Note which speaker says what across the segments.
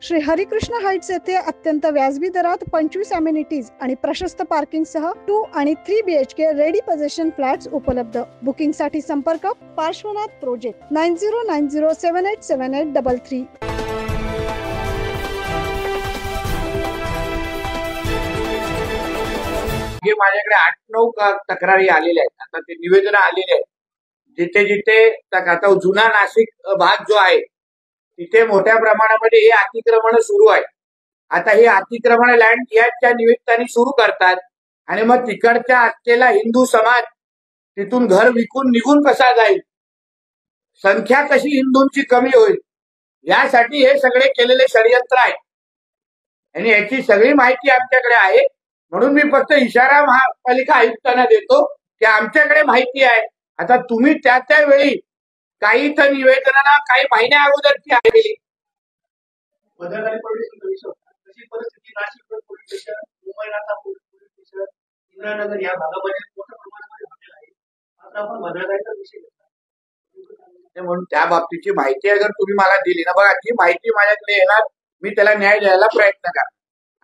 Speaker 1: Shri Harikrishna Heights येथे अत्यंत व्याजबी दरात 25 अमेनिटीज आणि प्रशस्त पार्किंग सह 2 आणि 3 BHK रेडी पोझिशन फ्लॅट्स उपलब्ध। बुकिंग साठी संपर्क पार्श्वनाथ प्रोजेक्ट 9090787833।
Speaker 2: माझ्याकडे 8-9 तक्रारी आलेल्या आहेत। आता ते निवेदन आलेले आहेत। जिथे जिथे आता जुना नाशिक भाग जो आहे तिथे मोठ्या प्रमाणामध्ये हे अतिक्रमण सुरू आहे। आता हे अतिक्रमण लँड याच्या निमित्ताने सुरू करतात आणि मग तिकडच्या असलेला हिंदू समाज तिथून घर विकून निघून कसा जाईल, संख्या कशी हिंदूंची कमी होईल, यासाठी हे सगळे केलेले षडयंत्र आहे आणि याची सगळी माहिती आमच्याकडे आहे। म्हणून मी फक्त इशारा महापालिका आयुक्तांना देतो की आमच्याकडे माहिती आहे। आता तुम्ही त्या वेळी काही तर निवेदनांना काही महिन्या अगोदरची आलेली
Speaker 3: परिस्थिती नाशिक पोलीस स्टेशन, मुंबईनाथा पोलीस स्टेशन, इंदिरानगर या भागामध्ये मोठ्या प्रमाणामध्ये झालेला आहे। आता आपण भद्रकालीचा विषय घेतला
Speaker 2: म्हणून त्या बाबतीची माहिती अगर तुम्ही मला दिली ना, बघा ती माहिती माझ्याकडे येणार, मी त्याला न्याय द्यायला प्रयत्न करा।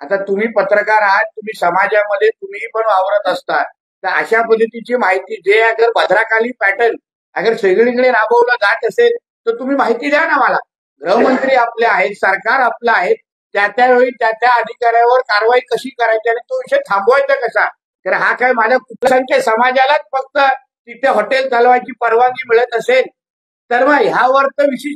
Speaker 2: आता तुम्ही पत्रकार आहात, तुम्ही समाजामध्ये तुम्ही पण वावरत असता, तर अशा पद्धतीची माहिती जे अगर भद्रकाली पॅटर्न अगर सगळीकडे राबवलं जात असेल तर तुम्ही माहिती द्या ना मला। गृहमंत्री आपले आहेत, सरकार आपलं आहे, त्यावेळी त्या अधिकाऱ्यावर कारवाई कशी करायची आणि तो विषय थांबवायचा कसा। तर हा काय माझ्या कुठल्या समाजालाच फक्त तिथे हॉटेल चालवायची परवानगी मिळत असेल तर मग ह्यावर तर विशिष्ट